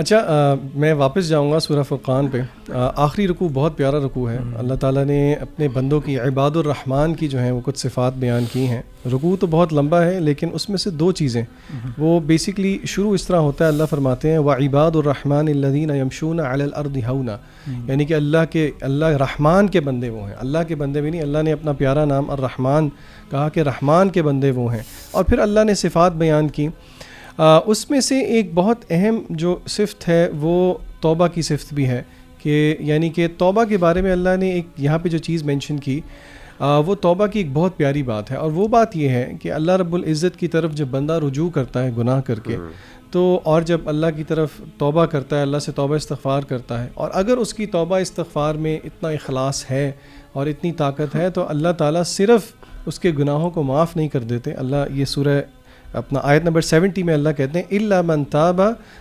اچھا میں واپس جاؤں گا سورہ فرقان پہ. آخری رکوع بہت پیارا رکوع ہے. اللہ تعالیٰ نے اپنے بندوں کی عباد الرحمن کی جو ہیں وہ کچھ صفات بیان کی ہیں. رکوع تو بہت لمبا ہے لیکن اس میں سے دو چیزیں وہ بیسکلی شروع اس طرح ہوتا ہے. اللہ فرماتے ہیں وعباد الرحمن الذین یمشون علی الارض ہونا، یعنی کہ اللہ رحمان کے بندے وہ ہیں. اللہ کے بندے بھی نہیں، اللہ نے اپنا پیارا نام الرحمن کہا کہ رحمان کے بندے وہ ہیں. اور پھر اللہ نے صفات بیان کی. اس میں سے ایک بہت اہم جو صفت ہے وہ توبہ کی صفت بھی ہے، کہ یعنی کہ توبہ کے بارے میں اللہ نے ایک یہاں پہ جو چیز مینشن کی وہ توبہ کی ایک بہت پیاری بات ہے. اور وہ بات یہ ہے کہ اللہ رب العزت کی طرف جب بندہ رجوع کرتا ہے گناہ کر کے تو، اور جب اللہ کی طرف توبہ کرتا ہے، اللہ سے توبہ استغفار کرتا ہے، اور اگر اس کی توبہ استغفار میں اتنا اخلاص ہے اور اتنی طاقت ہے تو اللہ تعالیٰ صرف اس کے گناہوں کو معاف نہیں کر دیتے. اللہ یہ سورہ اپنا آیت نمبر 70 میں اللہ کہتے ہیں الا من تاب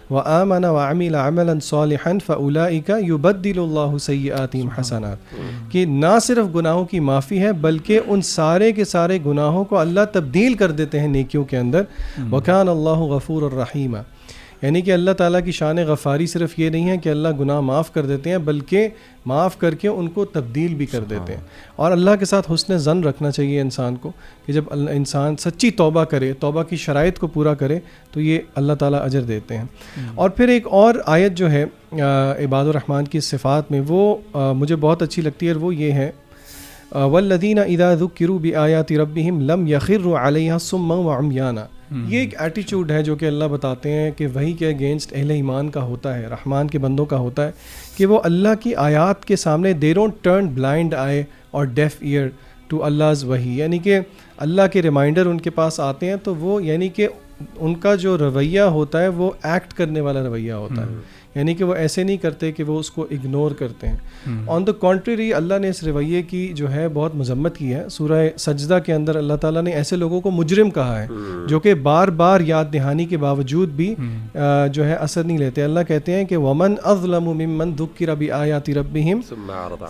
وآمن وعمل عملا صالحا فاولئک یبدل اللہ سیئاتہم حسنات، کہ نہ صرف گناہوں کی معافی ہے بلکہ ان سارے کے سارے گناہوں کو اللہ تبدیل کر دیتے ہیں نیکیوں کے اندر. وکان اللہ غفور الرحیم، یعنی کہ اللہ تعالیٰ کی شان غفاری صرف یہ نہیں ہے کہ اللہ گناہ معاف کر دیتے ہیں بلکہ معاف کر کے ان کو تبدیل بھی کر دیتے ہیں. اور اللہ کے ساتھ حسن ظن رکھنا چاہیے انسان کو کہ جب انسان سچی توبہ کرے، توبہ کی شرائط کو پورا کرے تو یہ اللہ تعالیٰ اجر دیتے ہیں. اور پھر ایک اور آیت جو ہے عباد الرحمن کی صفات میں وہ مجھے بہت اچھی لگتی ہے، اور وہ یہ ہے والذین اذا ذکروا بآیات ربہم لم یخروا علیہا صما وعمیانا. یہ ایک ایٹیچیوڈ ہے جو کہ اللہ بتاتے ہیں کہ وہی کے اگینسٹ اہل ایمان کا ہوتا ہے، رحمان کے بندوں کا ہوتا ہے، کہ وہ اللہ کی آیات کے سامنے they don't turn blind eye اور deaf ear to Allah's وحی، یعنی کہ اللہ کے ریمائنڈر ان کے پاس آتے ہیں تو وہ یعنی کہ ان کا جو رویہ ہوتا ہے وہ ایکٹ کرنے والا رویہ ہوتا ہے، یعنی کہ وہ ایسے نہیں کرتے کہ وہ اس کو اگنور کرتے ہیں. آن دا کنٹری اللہ نے اس رویے کی جو ہے بہت مذمت کی ہے. سورہ سجدہ کے اندر اللہ تعالیٰ نے ایسے لوگوں کو مجرم کہا ہے جو کہ بار بار یاد دہانی کے باوجود بھی جو ہے اثر نہیں لیتے. اللہ کہتے ہیں کہ ومن اظلم ممن ذکر بآیات ربہم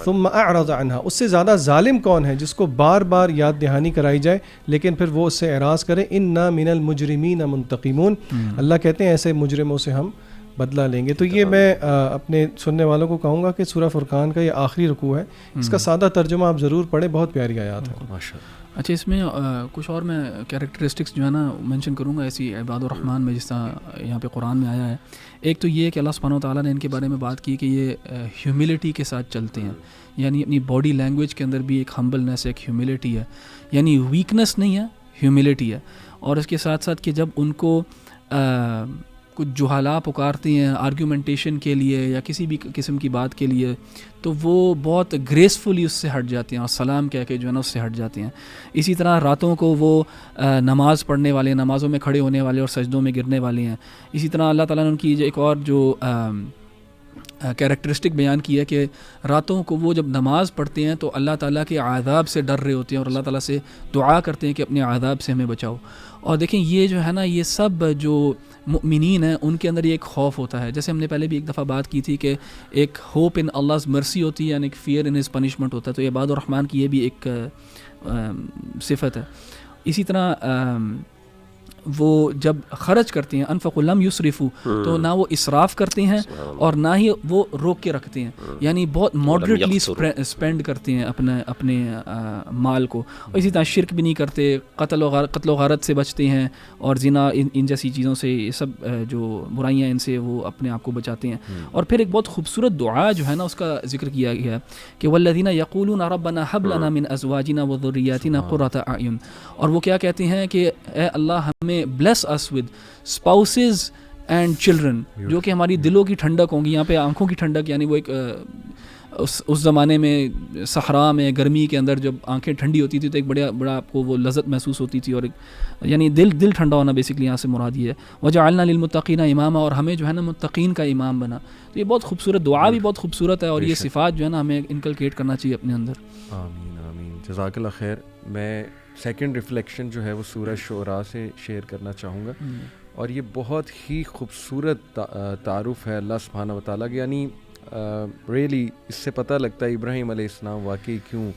ثم اعرض عنہا، اس سے زیادہ ظالم کون ہے جس کو بار بار یاد دہانی کرائی جائے لیکن پھر وہ اس سے اعراض کرے. انا من المجرمین منتقمون، اللہ کہتے ہیں ایسے مجرموں سے ہم بدلہ لیں گے. تو یہ میں اپنے سننے والوں کو کہوں گا کہ سورہ فرقان کا یہ آخری رکوع ہے، اس کا سادہ ترجمہ آپ ضرور پڑھیں، بہت پیاری آیات ہے. اچھا اس میں کچھ اور میں کیریکٹرسٹکس جو ہے نا مینشن کروں گا ایسی عباد الرحمن میں جس طرح یہاں پہ قرآن میں آیا ہے. ایک تو یہ کہ اللہ سبحانہ و تعالیٰ نے ان کے بارے میں بات کی کہ یہ ہیوملٹی کے ساتھ چلتے ہیں، یعنی اپنی باڈی لینگویج کے اندر بھی ایک ہمبلنس ہے، ایک ہیوملٹی ہے، یعنی ویکنس نہیں ہے، ہیوملٹی ہے. اور اس کے ساتھ ساتھ کہ جب ان کو کچھ جہالا پکارتے ہیں آرگیومنٹیشن کے لیے یا کسی بھی قسم کی بات کے لیے تو وہ بہت گریسفلی اس سے ہٹ جاتے ہیں اور سلام کہہ کے جو ہے نا اس سے ہٹ جاتے ہیں. اسی طرح راتوں کو وہ نماز پڑھنے والے، نمازوں میں کھڑے ہونے والے اور سجدوں میں گرنے والے ہیں. اسی طرح اللہ تعالیٰ نے ان کی ایک اور جو کیریکٹرسٹک بیان کی ہے کہ راتوں کو وہ جب نماز پڑھتے ہیں تو اللہ تعالیٰ کے عذاب سے ڈر رہے ہوتے ہیں اور اللہ تعالیٰ سے دعا کرتے ہیں کہ اپنے عذاب سے ہمیں بچاؤ. اور دیکھیں یہ جو ہے نا یہ سب جو مؤمنین ہیں ان کے اندر یہ ایک خوف ہوتا ہے. جیسے ہم نے پہلے بھی ایک دفعہ بات کی تھی کہ ایک ہوپ ان Allah's مرسی ہوتی ہے، یعنی ایک فیئر ان ہز پنشمنٹ ہوتا ہے. تو عباد الرحمن کی یہ بھی ایک صفت ہے. اسی طرح وہ جب خرچ کرتے ہیں انفقوا لم یسرفوا، تو نہ وہ اسراف کرتے ہیں اور نہ ہی وہ روک کے رکھتے ہیں، یعنی بہت ماڈریٹلی اسپینڈ کرتے ہیں اپنے مال کو. اور اسی طرح شرک بھی نہیں کرتے، قتل و غارت سے بچتے ہیں اور زنا ان جیسی چیزوں سے، یہ سب جو برائیاں ان سے وہ اپنے آپ کو بچاتے ہیں. اور پھر ایک بہت خوبصورت دعا جو ہے نا اس کا ذکر کیا گیا ہے کہ والذین یقولون ربنا ھب لنا من ازواجنا وذریاتنا قرۃ اعین. اور وہ کیا کہتے ہیں کہ اے اللہ ہمیں bless us with spouses and children، جو کہ ہماری دلوں کی ٹھنڈک ہوں گی. یہاں پہ آنکھوں کی ٹھنڈک، یعنی وہ ایک اس زمانے میں صحرا میں گرمی کے اندر جب آنکھیں ٹھنڈی ہوتی تھی تو ایک بڑا آپ کو وہ لذت محسوس ہوتی تھی، اور یعنی دل ٹھنڈا ہونا بیسکلی یہاں سے مراد یہ ہے. وجعلنا للمتقین اماما، اور ہمیں جو ہے نا متقین کا امام بنا. تو یہ بہت خوبصورت دعا بھی بہت خوبصورت ہے، اور یہ صفات جو ہے نا ہمیں انکلکیٹ کرنا چاہیے اپنے اندر. آمین آمین، جزاک اللہ خیر. میں سیکنڈ ریفلیکشن جو ہے وہ سورہ شعراء سے شیئر کرنا چاہوں گا، اور یہ بہت ہی خوبصورت تعارف ہے اللہ سبحانہ و تعالیٰ کی. یعنی ریئلی اس سے پتہ لگتا ہے ابراہیم علیہ السلام واقعی کیوں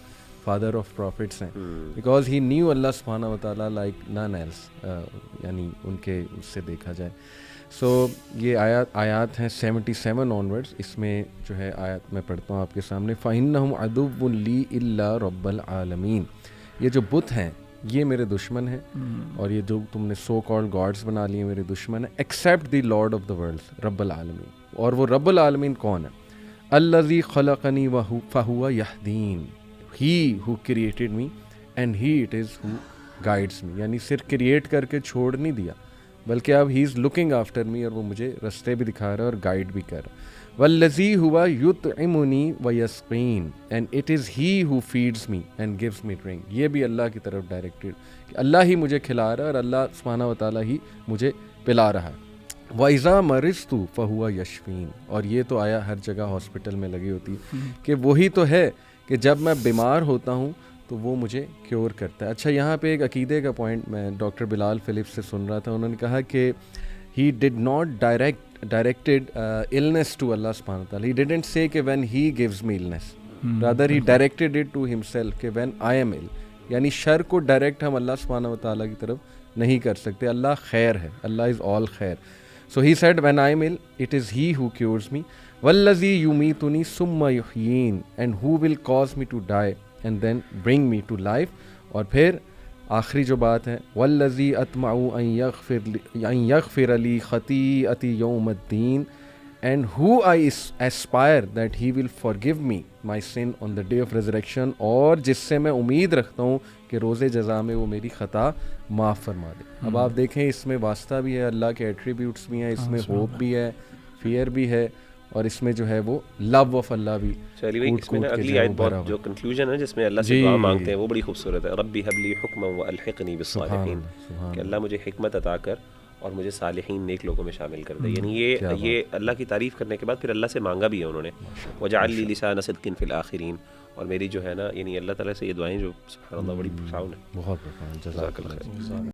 فادر آف پروفٹس ہیں، بیکاز ہی نیو اللہ سبحانہ و تعالیٰ لائک نان ایلس، یعنی ان کے اس سے دیکھا جائے. سو یہ آیات ہیں 77 آنورڈس. اس میں جو ہے آیت میں پڑھتا ہوں آپ کے سامنے. فَإِنَّهُمْ عَدُوٌّ لِّي إِلَّا رَبَّ الْعَالَمِينَ. یہ جو بت ہیں یہ میرے دشمن ہیں, اور یہ جو تم نے سو کالڈ گاڈس بنا لیے میرے دشمن ہیں, accept the lord of the world, رب العالمین. اور وہ رب العالمین کون ہے؟ الذی خلقنی فہو یہدین. He who created me and he it is who guides me. یعنی صرف کریٹ کر کے چھوڑ نہیں دیا, بلکہ اب ہی از لکنگ آفٹر می, اور وہ مجھے رستے بھی دکھا رہا ہے اور گائیڈ بھی کر رہا ہے. والذی ہوا یطعمنی ویسقین and it is he who feeds me and gives me drink. یہ بھی اللہ کی طرف ڈائریکٹڈ کہ اللہ ہی مجھے کھلا رہا ہے اور اللہ سبحانہ و تعالیٰ ہی مجھے پلا رہا ہے. وَإِذَا مَرِضْتُ فَهُوَ يَشْفِينِ. اور یہ تو آیا ہر جگہ ہاسپٹل میں لگی ہوتی ہے کہ وہی تو ہے کہ جب میں بیمار ہوتا ہوں تو وہ مجھے کیور کرتا ہے. اچھا, یہاں پہ ایک عقیدے کا پوائنٹ میں ڈاکٹر بلال فلپس سے سن رہا تھا. انہوں نے کہا کہ he did not directed illness to Allah subhanahu wa ta'ala. He didn't say کہ when he gives me illness. Rather he directed it to himself کہ when I am ill. یعنی شر کو ڈائریکٹ ہم اللہ سبحانہ و تعالیٰ کی طرف نہیں کر سکتے. اللہ خیر ہے, اللہ is all خیر. So he said when I am ill it is he who cures me. وَالَّذِي يُمِيتُنِي ثُمَّ يُحْيِينِ. And who will cause me to die and then bring me to life. اور پھر آخری جو بات ہے وَالَّذِي أَطْمَعُ أَن يَغْفِرَ لِي خَطِيئَتِي يَوْمَ الدِّينِ. And who I aspire that he will forgive me my sin on the day of resurrection. اور جس سے میں امید رکھتا ہوں کہ روز جزا میں وہ میری خطا معاف فرما دے. اب آپ دیکھیں اس میں واسطہ بھی ہے, اللہ کے ایٹریبیوٹس بھی ہیں, اس میں ہوپ بھی ہے, فیئر بھی ہے, اور اس میں جو ہے وہ لو آف اللہ بھی. چلیے بھائی, اس میں اگلی آیت بہت جو کنکلوژن ہے جس میں اللہ سے دعا مانگتے ہیں وہ بڑی خوبصورت ہے. ربی حب لی حکما والحقنی بالصالحین. کہ اللہ مجھے حکمت عطا کر اور مجھے صالحین نیک لوگوں میں شامل کر دے. یعنی یہ اللہ کی تعریف کرنے کے بعد پھر اللہ سے مانگا بھی ہے انہوں نے, وجعل لی لسان صدق فی الآخرین. اور میری جو ہے نا یعنی اللہ تعالیٰ سے یہ دعائیں جو سبحان اللہ بڑی پروفاؤنڈ ہے, بہت پروفاؤنڈ. جزاک اللہ خیر.